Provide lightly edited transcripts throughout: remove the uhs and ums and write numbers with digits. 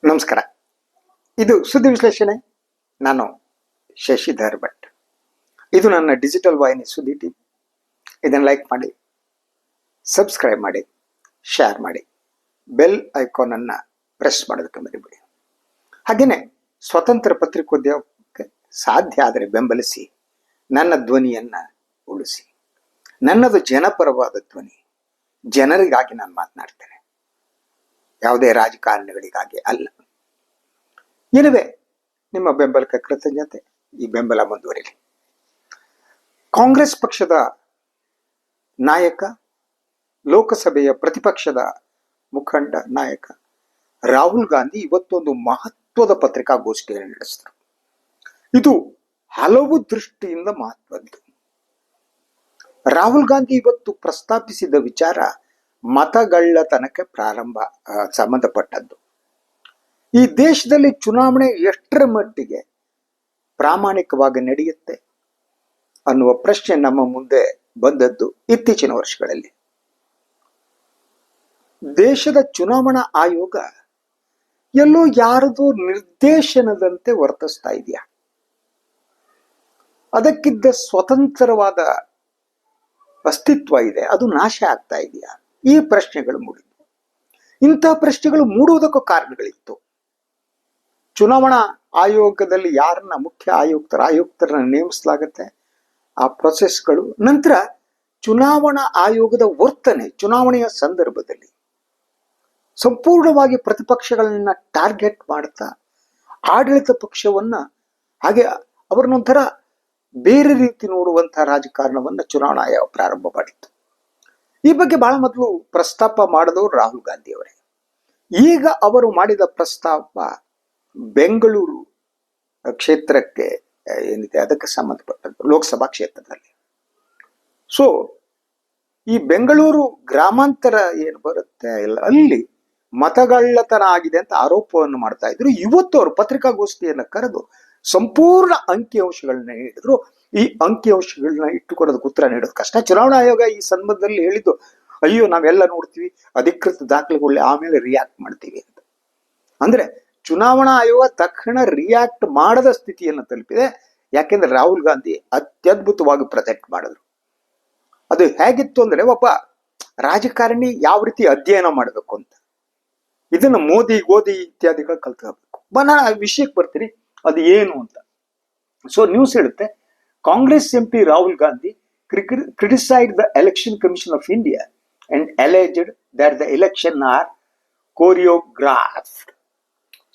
ನಮಸ್ಕಾರ. ಇದು ಸುದ್ದಿ ವಿಶ್ಲೇಷಣೆ. ನಾನು ಶಶಿಧರ್ ಭಟ್. ಇದು ನನ್ನ ಡಿಜಿಟಲ್ ವಾಹಿನಿ ಸುದ್ದಿ ಟಿವಿ. ಇದನ್ನು ಲೈಕ್ ಮಾಡಿ, ಸಬ್ಸ್ಕ್ರೈಬ್ ಮಾಡಿ, ಶೇರ್ ಮಾಡಿ, ಬೆಲ್ ಐಕಾನ್ ಅನ್ನ ಪ್ರೆಸ್ ಮಾಡೋದಕ್ಕೆ ಮರಿಬೇಡಿ. ಹಾಗೆಯೇ ಸ್ವತಂತ್ರ ಪತ್ರಿಕೋದ್ಯಮಕ್ಕೆ ಸಾಧ್ಯ ಆದರೆ ಬೆಂಬಲಿಸಿ, ನನ್ನ ಧ್ವನಿಯನ್ನ ಉಳಿಸಿ. ನನ್ನದು ಜನಪರವಾದ ಧ್ವನಿ, ಜನರಿಗಾಗಿ ನಾನು ಮಾತನಾಡ್ತೇನೆ, ಯಾವುದೇ ರಾಜಕಾರಣಿಗಳಿಗಾಗಿ ಅಲ್ಲ. ಏನಿವೆ ನಿಮ್ಮ ಬೆಂಬಲಕ್ಕೆ ಕೃತಜ್ಞತೆ. ಈ ಬೆಂಬಲ ಮುಂದುವರಿಲಿ. ಕಾಂಗ್ರೆಸ್ ಪಕ್ಷದ ನಾಯಕ, ಲೋಕಸಭೆಯ ಪ್ರತಿಪಕ್ಷದ ಮುಖಂಡ ನಾಯಕ ರಾಹುಲ್ ಗಾಂಧಿ ಇವತ್ತೊಂದು ಮಹತ್ವದ ಪತ್ರಿಕಾಗೋಷ್ಠಿಯನ್ನು ನಡೆಸಿದರು. ಇದು ಹಲವು ದೃಷ್ಟಿಯಿಂದ ಮಹತ್ವದ್ದು. ರಾಹುಲ್ ಗಾಂಧಿ ಇವತ್ತು ಪ್ರಸ್ತಾಪಿಸಿದ ವಿಚಾರ ಮತಗಳ್ಳತನಕ್ಕೆ ಸಂಬಂಧಪಟ್ಟದ್ದು. ಈ ದೇಶದಲ್ಲಿ ಚುನಾವಣೆ ಎಷ್ಟರ ಮಟ್ಟಿಗೆ ಪ್ರಾಮಾಣಿಕವಾಗಿ ನಡೆಯುತ್ತೆ ಅನ್ನುವ ಪ್ರಶ್ನೆ ನಮ್ಮ ಮುಂದೆ ಬಂದದ್ದು ಇತ್ತೀಚಿನ ವರ್ಷಗಳಲ್ಲಿ. ದೇಶದ ಚುನಾವಣಾ ಆಯೋಗ ಎಲ್ಲೋ ಯಾರದೋ ನಿರ್ದೇಶನದಂತೆ ವರ್ತಿಸ್ತಾ ಇದೆಯಾ? ಅದಕ್ಕಿದ್ದ ಸ್ವತಂತ್ರವಾದ ಅಸ್ತಿತ್ವ ಇದೆ, ಅದು ನಾಶ ಆಗ್ತಾ ಇದೆಯಾ? ಈ ಪ್ರಶ್ನೆಗಳು ಮೂಡಿದ್ವು. ಇಂಥ ಪ್ರಶ್ನೆಗಳು ಮೂಡುವುದಕ್ಕೂ ಕಾರಣಗಳಿತ್ತು. ಚುನಾವಣಾ ಆಯೋಗದಲ್ಲಿ ಯಾರನ್ನ ಮುಖ್ಯ ಆಯುಕ್ತರನ್ನ ನೇಮಿಸಲಾಗುತ್ತೆ, ಆ ಪ್ರೊಸೆಸ್ಗಳು, ನಂತರ ಚುನಾವಣಾ ಆಯೋಗದ ವರ್ತನೆ ಚುನಾವಣೆಯ ಸಂದರ್ಭದಲ್ಲಿ ಸಂಪೂರ್ಣವಾಗಿ ಪ್ರತಿಪಕ್ಷಗಳನ್ನ ಟಾರ್ಗೆಟ್ ಮಾಡ್ತಾ ಆಡಳಿತ ಪಕ್ಷವನ್ನ ಹಾಗೆ ಅವರನ್ನೊಂಥರ ಬೇರೆ ರೀತಿ ನೋಡುವಂತಹ ರಾಜಕಾರಣವನ್ನ ಚುನಾವಣಾ ಆಯೋಗ ಪ್ರಾರಂಭ ಮಾಡಿತ್ತು. ಈ ಬಗ್ಗೆ ಬಹಳ ಮೊದಲು ಪ್ರಸ್ತಾಪ ಮಾಡಿದವರು ರಾಹುಲ್ ಗಾಂಧಿ ಅವರೇ. ಈಗ ಅವರು ಮಾಡಿದ ಪ್ರಸ್ತಾಪ ಬೆಂಗಳೂರು ಕ್ಷೇತ್ರಕ್ಕೆ ಏನಿದೆ ಅದಕ್ಕೆ ಸಂಬಂಧಪಟ್ಟದ್ದು, ಲೋಕಸಭಾ ಕ್ಷೇತ್ರದಲ್ಲಿ. ಸೊ ಈ ಬೆಂಗಳೂರು ಗ್ರಾಮಾಂತರ ಏನು ಬರುತ್ತೆ ಅಲ್ಲಿ ಮತಗಳ್ಳತನ ಆಗಿದೆ ಅಂತ ಆರೋಪವನ್ನು ಮಾಡ್ತಾ ಇದ್ರು. ಇವತ್ತು ಅವರು ಪತ್ರಿಕಾಗೋಷ್ಠಿಯನ್ನು ಕರೆದು ಸಂಪೂರ್ಣ ಅಂಕಿಅಂಶಗಳನ್ನ ನೀಡಿದ್ರು. ಈ ಅಂಕಿಅಂಶಗಳನ್ನ ಇಟ್ಟುಕೊಡೋದಕ್ಕೆ ಉತ್ತರ ನೀಡೋದು ಕಷ್ಟ. ಚುನಾವಣಾ ಆಯೋಗ ಈ ಸಂದರ್ಭದಲ್ಲಿ ಹೇಳಿದ್ದು, ಅಯ್ಯೋ ನಾವೆಲ್ಲ ನೋಡ್ತೀವಿ, ಅಧಿಕೃತ ದಾಖಲೆಗಳೇ ಆಮೇಲೆ ರಿಯಾಕ್ಟ್ ಮಾಡ್ತೀವಿ ಅಂತ. ಅಂದ್ರೆ ಚುನಾವಣಾ ಆಯೋಗ ತಕ್ಷಣ ರಿಯಾಕ್ಟ್ ಮಾಡದ ಸ್ಥಿತಿಯನ್ನು ತಲುಪಿದೆ. ಯಾಕೆಂದ್ರೆ ರಾಹುಲ್ ಗಾಂಧಿ ಅತ್ಯದ್ಭುತವಾಗಿ ಪ್ರೆಸೆಂಟ್ ಮಾಡಿದ್ರು. ಅದು ಹೇಗಿತ್ತು ಅಂದ್ರೆ, ಒಬ್ಬ ರಾಜಕಾರಣಿ ಯಾವ ರೀತಿ ಅಧ್ಯಯನ ಮಾಡಬೇಕು ಅಂತ, ಇದನ್ನ ಮೋದಿ ಗೋಧಿ ಇತ್ಯಾದಿಗಳು ಕಲ್ತ್ಕೋಬೇಕು. ನಾನು ಆ ವಿಷಯಕ್ಕೆ ಬರ್ತೀನಿ, ಅದು ಏನು ಅಂತ. ಸೊ ನ್ಯೂಸ್ ಹೇಳುತ್ತೆ, Congress MP Rahul Gandhi criticized the Election Commission of India and alleged that the election are choreographed.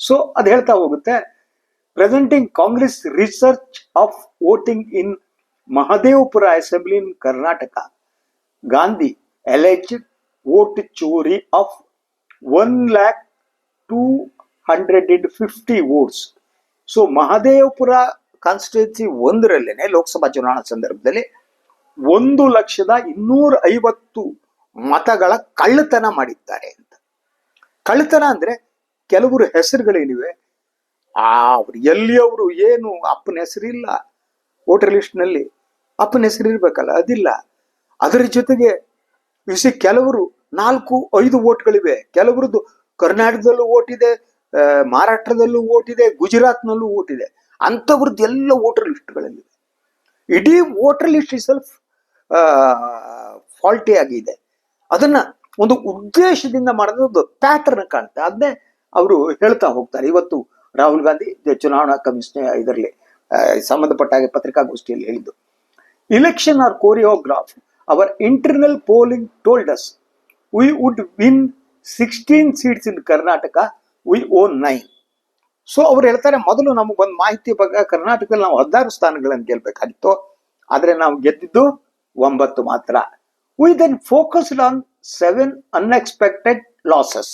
So ಅದು ಹೇಳ್ತಾ ಹೋಗುತ್ತೆ, presenting Congress research of voting in Mahadevapura assembly in Karnataka, Gandhi alleged vote chori of 1,250 votes. So Mahadevapura constituency ಒಂದರಲ್ಲೇನೆ ಲೋಕಸಭಾ ಚುನಾವಣಾ ಸಂದರ್ಭದಲ್ಲಿ 1,250,000 ಮತಗಳ ಕಳ್ಳತನ ಮಾಡಿದ್ದಾರೆ ಅಂತ. ಕಳ್ಳತನ ಅಂದ್ರೆ ಕೆಲವರು ಹೆಸರುಗಳೇನಿವೆ, ಅವ್ರು ಎಲ್ಲಿಯವರು ಏನು ಅಪ್ಪನ ಹೆಸರಿಲ್ಲ ವೋಟರ್ ಲಿಸ್ಟ್ ನಲ್ಲಿ, ಅಪ್ಪನ ಹೆಸರು ಇರ್ಬೇಕಲ್ಲ, ಅದಿಲ್ಲ. ಅದರ ಜೊತೆಗೆ ಕೆಲವರು 4-5 ವೋಟ್ಗಳಿವೆ. ಕೆಲವರದ್ದು ಕರ್ನಾಟಕದಲ್ಲೂ ವೋಟ್ ಇದೆ, ಮಹಾರಾಷ್ಟ್ರದಲ್ಲೂ ವೋಟ್ ಇದೆ, ಗುಜರಾತ್ನಲ್ಲೂ ವೋಟ್ ಇದೆ. ಅಂಥವ್ರದ್ದು ಎಲ್ಲ ವೋಟರ್ ಲಿಸ್ಟ್ಗಳಲ್ಲಿ ಇಡೀ ವೋಟರ್ ಲಿಸ್ಟ್ ಸೆಲ್ಫ್ ಫಾಲ್ಟಿ ಆಗಿದೆ. ಅದನ್ನ ಒಂದು ಉದ್ದೇಶದಿಂದ ಮಾಡೋದು, ಒಂದು ಪ್ಯಾಟರ್ನ್ ಕಾಣುತ್ತೆ. ಅದನ್ನೇ ಅವರು ಹೇಳ್ತಾ ಹೋಗ್ತಾರೆ. ಇವತ್ತು ರಾಹುಲ್ ಗಾಂಧಿ ಚುನಾವಣಾ ಕಮಿಷನ್ ಇದರಲ್ಲಿ ಸಂಬಂಧಪಟ್ಟ ಹಾಗೆ ಪತ್ರಿಕಾಗೋಷ್ಠಿಯಲ್ಲಿ ಹೇಳಿದ್ದು, election are choreograph, our internal polling told us we would win 16 seats in Karnataka, we won 9. So ಅವ್ರು ಹೇಳ್ತಾರೆ, ಮೊದಲು ನಮಗೆ ಒಂದು ಮಾಹಿತಿ ಬಗ್ಗೆ ಕರ್ನಾಟಕದಲ್ಲಿ ನಾವು 16 ಸ್ಥಾನಗಳನ್ನು ಗೆಲ್ಬೇಕಾಗಿತ್ತು, ಆದ್ರೆ ನಾವು ಗೆದ್ದಿದ್ದು 9 ಮಾತ್ರ. We then focused on 7 unexpected losses.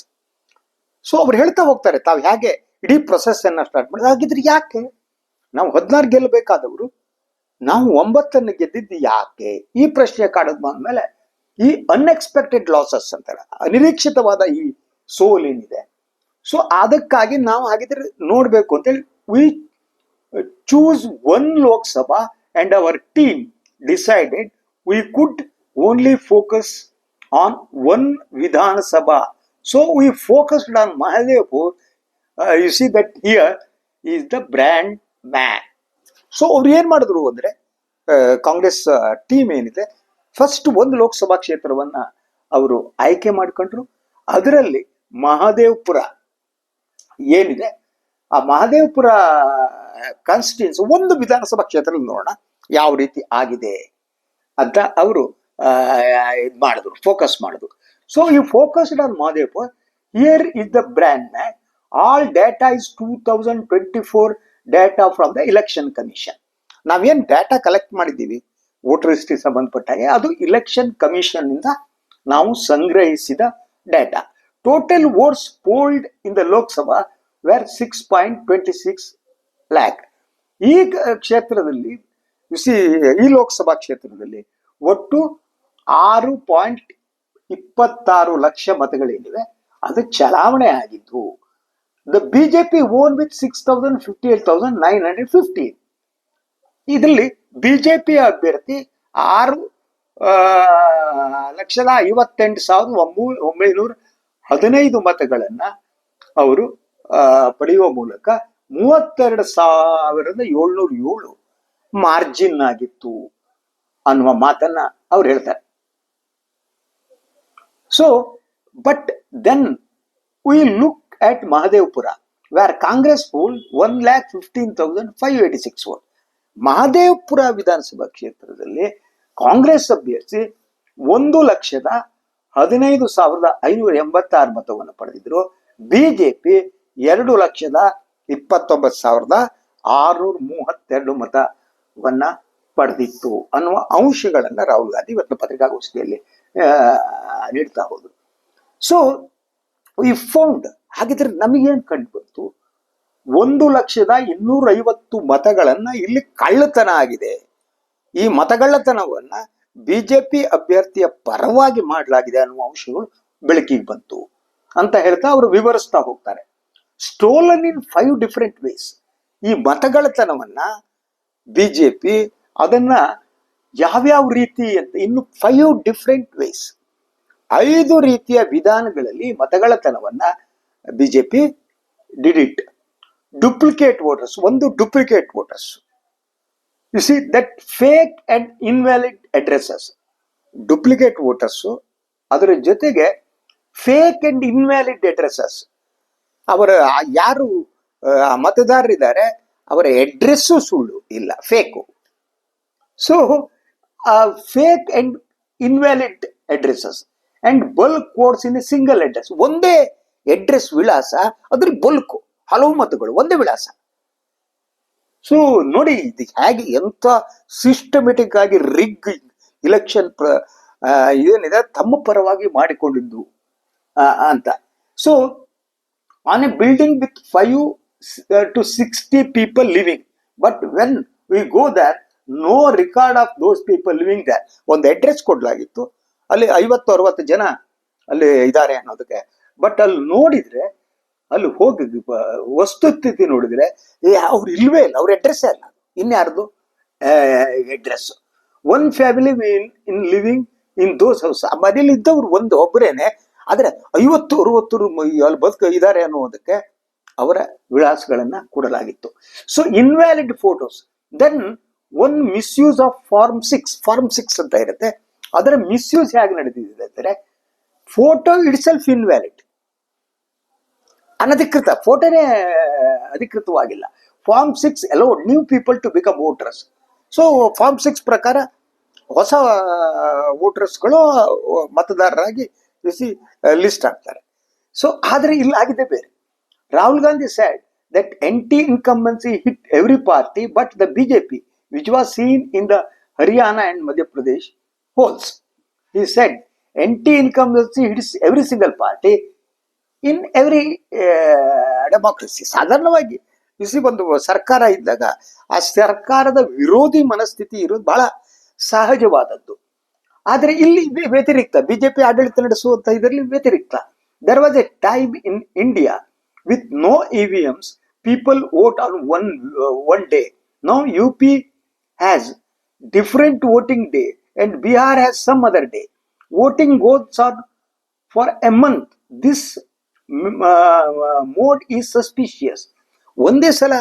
So ಅವ್ರು ಹೇಳ್ತಾ ಹೋಗ್ತಾರೆ ತಾವು ಹೇಗೆ ಇಡೀ ಪ್ರೊಸೆಸ್ ಅನ್ನ ಸ್ಟಾರ್ಟ್ ಮಾಡಿದ್ರು. ಹಾಗಿದ್ರೆ ಯಾಕೆ ನಾವು 16 ಗೆಲ್ಲಬೇಕಾದವರು ನಾವು 9 ಗೆದ್ದಿದ್ದು ಯಾಕೆ? ಈ ಪ್ರಶ್ನೆ ಕಾಡದ್ಮೇಲೆ ಈ ಅನ್ಎಕ್ಸ್ಪೆಕ್ಟೆಡ್ ಲಾಸಸ್ ಅಂತಾರೆ, ಅನಿರೀಕ್ಷಿತವಾದ ಈ ಸೋಲೇನಿದೆ. ಸೊ ಅದಕ್ಕಾಗಿ ನಾವು ಹಾಗಿದ್ರೆ ನೋಡ್ಬೇಕು ಅಂತೇಳಿ V choose 1 Lok Sabha and our team decided we could only focus on one Vidhana Sabha. So we focused on Mahadevpur you see that here is the brand man. So ಅವ್ರು ಏನ್ ಮಾಡಿದ್ರು ಅಂದ್ರೆ ಕಾಂಗ್ರೆಸ್ ಟೀಮ್ ಏನಿದೆ, ಫಸ್ಟ್ ಒಂದು ಲೋಕಸಭಾ ಕ್ಷೇತ್ರವನ್ನ ಅವರು ಆಯ್ಕೆ ಮಾಡ್ಕೊಂಡ್ರು. ಅದರಲ್ಲಿ ಮಹದೇವಪುರ ಏನಿದೆ, ಆ ಮಹದೇವಪುರ ಕಾನ್ಸ್ಟಿಟ್ಯೂನ್ಸಿ ಒಂದು ವಿಧಾನಸಭಾ ಕ್ಷೇತ್ರದಲ್ಲಿ ನೋಡೋಣ ಯಾವ ರೀತಿ ಆಗಿದೆ ಅಂತ ಅವರು ಇದು ಮಾಡಿದ್ರು, ಫೋಕಸ್ ಮಾಡಿದ್ರು. ಸೊ ಈ focused on Mahadevapura. Here is the brand man. All data is 2024 data from the election commission. ನಾವೇನ್ ಡೇಟಾ ಕಲೆಕ್ಟ್ ಮಾಡಿದ್ದೀವಿ ವೋಟರ್ ಹಿಸ್ಟ್ರಿ ಸಂಬಂಧಪಟ್ಟಾಗೆ, ಅದು ಇಲೆಕ್ಷನ್ ಕಮಿಷನ್ ಇಂದ ನಾವು ಸಂಗ್ರಹಿಸಿದ ಡೇಟಾ. Total votes polled in the Lok Sabha were 6.26 lakh. ಈ ಕ್ಷೇತ್ರದಲ್ಲಿ ಈ ಲೋಕಸಭಾ ಕ್ಷೇತ್ರದಲ್ಲಿ ಒಟ್ಟು 6.26 ಲಕ್ಷ ಮತಗಳೇನಿವೆ ಅದು ಚಲಾವಣೆ ಆಗಿದ್ದು. The BJP own with 6,58,915. ಇದರಲ್ಲಿ ಬಿಜೆಪಿ ಅಭ್ಯರ್ಥಿ 6,58,915 ಮತಗಳನ್ನ ಅವರು ಪಡೆಯುವ ಮೂಲಕ 32,707 ಮಾರ್ಜಿನ್ ಆಗಿತ್ತು ಅನ್ನುವ ಮಾತನ್ನ ಅವ್ರು ಹೇಳ್ತಾರೆ. So but then we look at Mahadevpura, where Congress polled 1,15,586 votes. Mahadevapura Vidhan Sabha ಕ್ಷೇತ್ರದಲ್ಲಿ ಕಾಂಗ್ರೆಸ್ ಅಭ್ಯರ್ಥಿ 1,15,586 ಮತವನ್ನು ಪಡೆದಿದ್ರು. ಬಿಜೆಪಿ 2,29,632 ಮತವನ್ನ ಪಡೆದಿತ್ತು ಅನ್ನುವ ಅಂಶಗಳನ್ನ ರಾಹುಲ್ ಗಾಂಧಿ ಇವತ್ತು ಪತ್ರಿಕಾಗೋಷ್ಠಿಯಲ್ಲಿ ನೀಡ್ತಾ ಹೋದ್ರು. ಸೊ ಈ ಫೌಂಡ್, ಹಾಗಿದ್ರೆ ನಮಗೇನ್ ಕಂಡು ಬಂತು? 1,250,000 ಮತಗಳನ್ನ ಇಲ್ಲಿ ಕಳ್ಳತನ ಆಗಿದೆ. ಈ ಮತಗಳ್ಳತನವನ್ನ ಬಿಜೆಪಿ ಅಭ್ಯರ್ಥಿಯ ಪರವಾಗಿ ಮಾಡಲಾಗಿದೆ ಅನ್ನುವ ಅಂಶಗಳು ಬೆಳಕಿಗೆ ಬಂತು ಅಂತ ಹೇಳ್ತಾ ಅವರು ವಿವರಿಸ್ತಾ ಹೋಗ್ತಾರೆ. ಸ್ಟೋಲನ್ ಇನ್ 5 ಡಿಫರೆಂಟ್ ವೇಸ್. ಈ ಮತಗಳ್ಳತನವನ್ನ ಬಿಜೆಪಿ ಅದನ್ನ ಯಾವ್ಯಾವ ರೀತಿ ಅಂತ ಇನ್ನು 5 ಡಿಫರೆಂಟ್ ವೇಸ್, 5 ರೀತಿಯ ವಿಧಾನಗಳಲ್ಲಿ ಮತಗಳ್ಳತನವನ್ನ BJP did it. Duplicate voters, ಒಂದು duplicate voters. You see that fake and invalid addresses. Duplicate voters, ಅದರ ಜೊತೆಗೆ ಫೇಕ್ ಅಂಡ್ ಇನ್ವ್ಯಾಲಿಡ್ ಅಡ್ರೆಸಸ್. ಅವರ ಯಾರು ಮತದಾರರಿದ್ದಾರೆ ಅವರ ಅಡ್ರೆಸ್ಸು ಸುಳ್ಳು, ಇಲ್ಲ fake. So fake and invalid addresses and bulk votes in a single address. ಒಂದೇ address ವಿಳಾಸ, ಅದ್ರಲ್ಲಿ ಬಲ್ಕು ಹಲವು ಮತಗಳು ಒಂದೇ ವಿಳಾಸ. ಸೊ ನೋಡಿ ಇದು ಹೇಗೆ ಎಂತ ಸಿಸ್ಟಮೆಟಿಕ್ ಆಗಿ ರಿಗ್ ಇಲೆಕ್ಷನ್ ಏನಿದೆ ತಮ್ಮ ಪರವಾಗಿ ಮಾಡಿಕೊಂಡಿದ್ದು ಅಂತ. So on A building with 5 to 60 people living, but when we go there, no record of those people living there. ಒಂದು ಅಡ್ರೆಸ್ ಕೊಡ್ಲಾಗಿತ್ತು, ಅಲ್ಲಿ 50-60 ಜನ ಅಲ್ಲಿ ಇದ್ದಾರೆ ಅನ್ನೋದಕ್ಕೆ. ಬಟ್ ಅಲ್ಲಿ ನೋಡಿದ್ರೆ, ಅಲ್ಲಿ ಹೋಗಿ ವಸ್ತುಸ್ಥಿತಿ ನೋಡಿದ್ರೆ ಅವ್ರು ಇಲ್ವೇ ಇಲ್ಲ, ಅವ್ರ ಅಡ್ರೆಸ್ಸೇ ಅಲ್ಲ, ಇನ್ಯಾರ್ದು address. One family in living in those house. ಆ ಮನೇಲಿ ಇದ್ದವ್ರು ಒಬ್ಬರೇನೆ, ಆದ್ರೆ 50-60 ಅಲ್ಲಿ ಇದ್ದಾರೆ ಅನ್ನೋದಕ್ಕೆ ಅವರ ವಿಳಾಸಗಳನ್ನ ಕೊಡಲಾಗಿತ್ತು. So invalid photos. Then one misuse of form 6 ಅಂತ ಇರುತ್ತೆ. ಅದರ ಮಿಸ್ಯೂಸ್ ಹೇಗೆ ನಡೆದಿದೆ ಅಂದರೆ, ಫೋಟೋ ಇಟ್ ಸೆಲ್ಫ್ ಇನ್ವ್ಯಾಲಿಡ್, ಅನಧಿಕೃತ ಫೋಟೋನೇ ಅಧಿಕೃತವಾಗಿಲ್ಲ. Form 6 allowed new people to become voters. So form 6 ಪ್ರಕಾರ ಹೊಸ ವೋಟರ್ಸ್ಗಳು ಮತದಾರರಾಗಿ ಲಿಸ್ಟ್ ಆಗ್ತಾರೆ. ಸೊ ಆದ್ರೆ ಇಲ್ಲಿ ಆಗಿದೆ ಬೇರೆ. Rahul Gandhi said that anti-incumbency hit every party but the BJP, which was seen in the Haryana and Madhya Pradesh polls. He said anti-incumbency hits every single party in every democracy. ಸಾಧಾರಣವಾಗಿ ಒಂದು ಸರ್ಕಾರ ಇದ್ದಾಗ ಆ ಸರ್ಕಾರದ ವಿರೋಧಿ ಮನಸ್ಥಿತಿ ಇರೋದು ಬಹಳ ಸಹಜವಾದದ್ದು. ಆದರೆ ಇಲ್ಲಿ ವ್ಯತಿರಿಕ್ತ, ಬಿಜೆಪಿ ಆಡಳಿತ ನಡೆಸುವಂತ ಇದರಲ್ಲಿ ವ್ಯತಿರಿಕ್ತ. There was a time in India with no EVMs, people vote on one day. Now UP has different voting day and Bihar has some other day. Voting goes on for a month. This mode is suspicious. ಒಂದೇ ಸಲ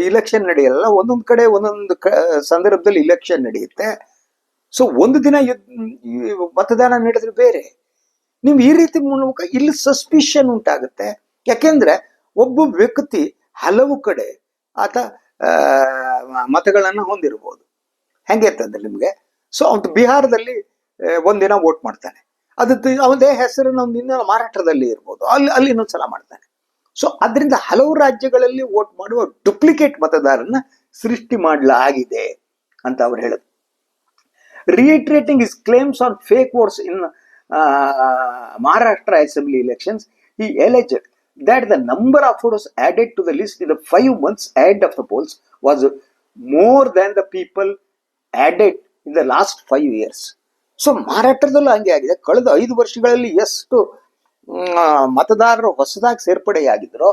election ನಡೆಯಲ್ಲ, ಒಂದೊಂದು ಕಡೆ ಒಂದೊಂದು ಸಂದರ್ಭದಲ್ಲಿ election ನಡೆಯುತ್ತೆ. So ಒಂದು ದಿನ ಮತದಾನ ನಡೆದ್ರೆ ಬೇರೆ, ನೀವು ಈ ರೀತಿ ಮೂಲಕ ಇಲ್ಲಿ ಸಸ್ಪಿಷನ್ ಉಂಟಾಗುತ್ತೆ. ಯಾಕೆಂದ್ರೆ ಒಬ್ಬ ವ್ಯಕ್ತಿ ಹಲವು ಕಡೆ ಆತ ಮತಗಳನ್ನ ಹೊಂದಿರಬಹುದು. ಹೆಂಗೆ ಅಂತಂದ್ರೆ ನಿಮ್ಗೆ, ಸೊ ಅವನು ಬಿಹಾರದಲ್ಲಿ ಒಂದಿನ ವೋಟ್ ಮಾಡ್ತಾನೆ, ಅವನದೇ ಹೆಸರನ್ನ ಒಂದಿನ ಮಹಾರಾಷ್ಟ್ರದಲ್ಲಿ ಇರ್ಬೋದು, ಅಲ್ಲಿ ಇನ್ನೊಂದ್ಸಲ ಮಾಡ್ತಾನೆ. ಸೊ ಅದರಿಂದ ಹಲವು ರಾಜ್ಯಗಳಲ್ಲಿ ವೋಟ್ ಮಾಡುವ ಡುಪ್ಲಿಕೇಟ್ ಮತದಾರನ್ನ ಸೃಷ್ಟಿ ಮಾಡಲಾಗಿದೆ ಅಂತ ಅವ್ರು ಹೇಳುದು. Reiterating his claims on fake votes in Maharashtra Assembly elections, he alleged that the number of votes added to the list in the 5 months ahead of the polls was more than the people added in the last 5 years. So ಮಹಾರಾಷ್ಟ್ರದಲ್ಲೂ ಹಂಗೆ ಆಗಿದೆ. ಕಳೆದ 5 ವರ್ಷಗಳಲ್ಲಿ ಎಷ್ಟು ಮತದಾರರು ಹೊಸದಾಗಿ ಸೇರ್ಪಡೆಯಾಗಿದ್ರೋ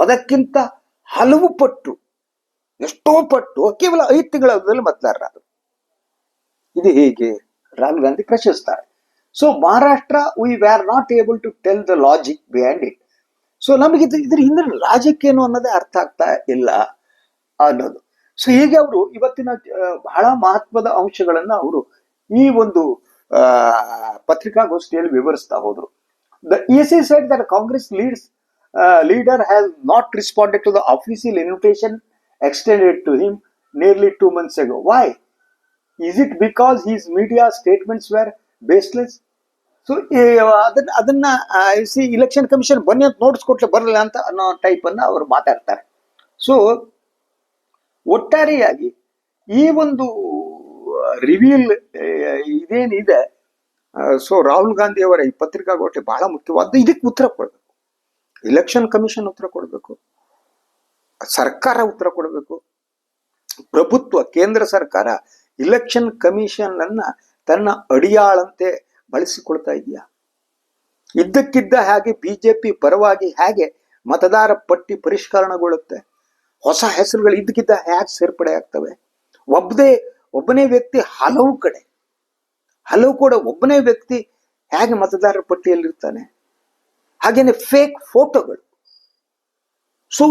ಅದಕ್ಕಿಂತ ಹಲವು ಪಟ್ಟು, ಎಷ್ಟೋ ಪಟ್ಟು ಕೇವಲ 5 ತಿಂಗಳಲ್ಲಿ ಮತದಾರರಾದರು. ಇದು ಹೇಗೆ? ರಾಹುಲ್ ಗಾಂಧಿ ಪ್ರಶ್ನಿಸ್ತಾರೆ. So Maharashtra we were not able to tell the logic behind it. So ನಮಗೆ ಇದ್ರ ಹಿಂದೆ ಲಾಜಿಕ್ ಏನು ಅನ್ನೋದೇ ಅರ್ಥ ಆಗ್ತಾ ಇಲ್ಲ ಅನ್ನೋದು. ಸೊ ಹೀಗೆ ಅವರು ಇವತ್ತಿನ ಬಹಳ ಮಹತ್ವದ ಅಂಶಗಳನ್ನ ಅವರು ಈ ಒಂದು ಪತ್ರಿಕಾಗೋಷ್ಠಿಯಲ್ಲಿ ವಿವರಿಸ್ತಾ ಹೋದ್ರು. The EC said that Congress leader has not responded to the official invitation extended to him nearly 2 months ago. Why? Is it because his media statements were baseless? So ಅದನ್ನ ಇಲೆಕ್ಷನ್ ಕಮಿಷನ್ ಬನ್ನಿ ಅಂತ notice ಕೊಟ್ಲೆ ಬರಲ್ಲ ಅಂತ ಅನ್ನೋ type ಅನ್ನ ಅವರು ಮಾತಾಡ್ತಾರೆ. So ಒಟ್ಟಾರೆಯಾಗಿ ಈ ಒಂದು ರಿವೀಲ್ ಇದೇನಿದೆ, ಸೊ ರಾಹುಲ್ ಗಾಂಧಿ ಅವರ ಈ ಪತ್ರಿಕಾಗೋಷ್ಠಿ ಬಹಳ ಮುಖ್ಯವಾದ. ಇದಕ್ಕೆ ಉತ್ತರ ಕೊಡಬೇಕು, ಇಲೆಕ್ಷನ್ ಕಮಿಷನ್ ಉತ್ತರ ಕೊಡಬೇಕು, ಸರ್ಕಾರ ಉತ್ತರ ಕೊಡಬೇಕು. ಪ್ರಭುತ್ವ, ಕೇಂದ್ರ ಸರ್ಕಾರ ಇಲೆಕ್ಷನ್ ಕಮಿಷನ್ ಅನ್ನ ತನ್ನ ಅಡಿಯಾಳಂತೆ ಬಳಸಿಕೊಳ್ತಾ ಇದೆಯಾ? ಇದ್ದಕ್ಕಿದ್ದ ಹಾಗೆ ಬಿಜೆಪಿ ಪರವಾಗಿ ಹೇಗೆ ಮತದಾರ ಪಟ್ಟಿ ಪರಿಷ್ಕರಣಗೊಳ್ಳುತ್ತೆ? ಹೊಸ ಹೆಸರುಗಳು ಇದ್ದಕ್ಕಿದ್ದ ಹೇಗೆ ಸೇರ್ಪಡೆ ಆಗ್ತವೆ? ಒಬ್ಬನೇ ವ್ಯಕ್ತಿ ಹಲವು ಕಡೆ ಒಬ್ಬನೇ ವ್ಯಕ್ತಿ ಹೇಗೆ ಮತದಾರರ ಪಟ್ಟಿಯಲ್ಲಿರ್ತಾನೆ? ಹಾಗೇನೆ ಫೇಕ್ ಫೋಟೋಗಳು. ಸೊ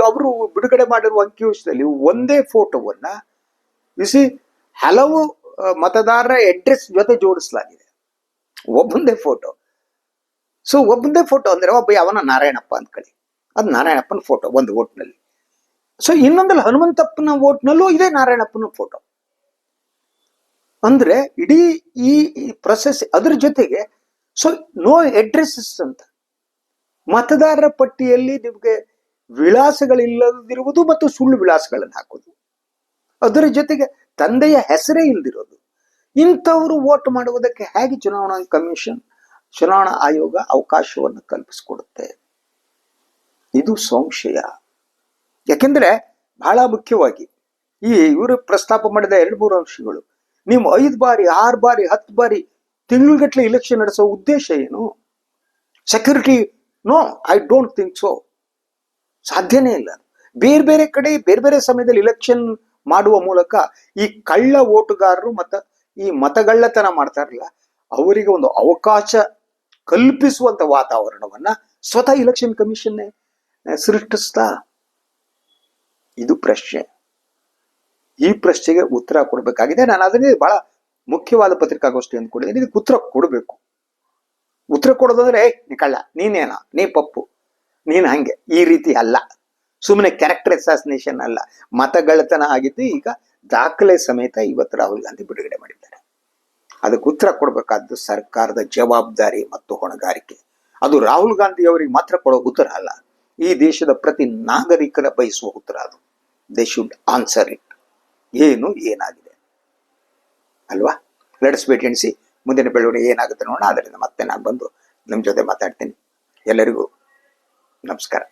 ಅವರು ಬಿಡುಗಡೆ ಮಾಡಿರುವ ಅಂಕಿಅಂಶದಲ್ಲಿ ಒಂದೇ ಫೋಟೋವನ್ನ ಹಲವು ಮತದಾರರ ಅಡ್ರೆಸ್ ಜೊತೆ ಜೋಡಿಸಲಾಗಿದೆ. ಒಬ್ಬಂದೇ ಫೋಟೋ. ಸೊ ಒಬ್ಬಂದೇ ಫೋಟೋ ಅಂದ್ರೆ ಒಬ್ಬ ಅವನ ನಾರಾಯಣಪ್ಪ ಅಂದ್ಕೊಳ್ಳಿ, ಅದು ನಾರಾಯಣಪ್ಪನ ಫೋಟೋ ಒಂದು ವೋಟ್ನಲ್ಲಿ. ಸೊ ಇನ್ನೊಂದಲ್ಲಿ ಹನುಮಂತಪ್ಪನ ವೋಟ್ನಲ್ಲೂ ಇದೇ ನಾರಾಯಣಪ್ಪನ ಫೋಟೋ. ಅಂದ್ರೆ ಇಡೀ ಈ ಪ್ರೊಸೆಸ್ ಅದ್ರ ಜೊತೆಗೆ ಸೊ ನೋ ಅಡ್ರೆಸಸ್ ಅಂತ, ಮತದಾರರ ಪಟ್ಟಿಯಲ್ಲಿ ನಿಮಗೆ ವಿಳಾಸಗಳಿಲ್ಲದಿರುವುದು ಮತ್ತು ಸುಳ್ಳು ವಿಳಾಸಗಳನ್ನು ಹಾಕೋದು, ಅದರ ಜೊತೆಗೆ ತಂದೆಯ ಹೆಸರೇ ಇಲ್ದಿರೋದು. ಇಂಥವರು ವೋಟ್ ಮಾಡುವುದಕ್ಕೆ ಹೇಗೆ ಚುನಾವಣಾ ಆಯೋಗ ಅವಕಾಶವನ್ನು ಕಲ್ಪಿಸಿಕೊಡುತ್ತೆ? ಇದು ಸಂಶಯ. ಯಾಕೆಂದ್ರೆ ಬಹಳ ಮುಖ್ಯವಾಗಿ ಇವರು ಪ್ರಸ್ತಾಪ ಮಾಡಿದ 2-3 ಅಂಶಗಳು, ನೀವು 5 ಬಾರಿ 6 ಬಾರಿ 10 ಬಾರಿ ತಿಂಗಳಗಟ್ಟಲೆ ಇಲೆಕ್ಷನ್ ನಡೆಸೋ ಉದ್ದೇಶ ಏನು? Security? No, I don't think so. ಸಾಧ್ಯನೇ ಇಲ್ಲ. ಬೇರೆ ಬೇರೆ ಕಡೆ ಬೇರೆ ಬೇರೆ ಸಮಯದಲ್ಲಿ ಇಲೆಕ್ಷನ್ ಮಾಡುವ ಮೂಲಕ ಈ ಕಳ್ಳ ಓಟುಗಾರರು ಮತ್ತು ಈ ಮತಗಳ್ಳತನ ಮಾಡ್ತಾರಲ್ಲ, ಅವರಿಗೆ ಒಂದು ಅವಕಾಶ ಕಲ್ಪಿಸುವಂತ ವಾತಾವರಣವನ್ನ ಸ್ವತಃ ಇಲೆಕ್ಷನ್ ಕಮಿಷನ್ನೇ ಸೃಷ್ಟಿಸ್ತಾ. ಇದು ಪ್ರಶ್ನೆ. ಈ ಪ್ರಶ್ನೆಗೆ ಉತ್ತರ ಕೊಡಬೇಕಾಗಿದೆ. ನಾನು ಅದನ್ನೇ ಬಹಳ ಮುಖ್ಯವಾದ ಪತ್ರಿಕಾಗೋಷ್ಠಿ ಅಂದ್ಕೊಂಡಿದ್ದೀನಿ. ಇದಕ್ಕೆ ಉತ್ತರ ಕೊಡಬೇಕು. ಉತ್ತರ ಕೊಡೋದಂದ್ರೆ ನೀ ಕಳ್ಳ, ನೀನೇನ, ನೀ ಪಪ್ಪು, ನೀನ್ ಹಂಗೆ, ಈ ರೀತಿ ಅಲ್ಲ. ಸುಮ್ಮನೆ ಕ್ಯಾರೆಕ್ಟರ್ ಅಸಾಸಿನೇಷನ್ ಅಲ್ಲ, ಮತಗಳ್ಳತನ ಆಗಿದ್ದು ಈಗ ದಾಖಲೆ ಸಮೇತ ಇವತ್ತು ರಾಹುಲ್ ಗಾಂಧಿ ಬಿಡುಗಡೆ ಮಾಡಿದ್ದಾರೆ. ಅದಕ್ಕೆ ಉತ್ತರ ಕೊಡಬೇಕಾದ್ದು ಸರ್ಕಾರದ ಜವಾಬ್ದಾರಿ ಮತ್ತು ಹೊಣೆಗಾರಿಕೆ. ಅದು ರಾಹುಲ್ ಗಾಂಧಿ ಅವರಿಗೆ ಮಾತ್ರ ಕೊಡೋ ಉತ್ತರ ಅಲ್ಲ, ಈ ದೇಶದ ಪ್ರತಿ ನಾಗರಿಕರ ಬಯಸುವ ಉತ್ತರ ಅದು. They should answer it. ಏನಾಗಿದೆ ಅಲ್ವಾ? Let's wait and see. ಮುಂದಿನ ಬೆಳವಣಿಗೆ ಏನಾಗುತ್ತೆ ನೋಡೋಣ. ಅದರಿಂದ ಮತ್ತೆ ನಾನು ಬಂದು ನಿಮ್ಮ ಜೊತೆ ಮಾತಾಡ್ತೀನಿ. ಎಲ್ಲರಿಗೂ ನಮಸ್ಕಾರ.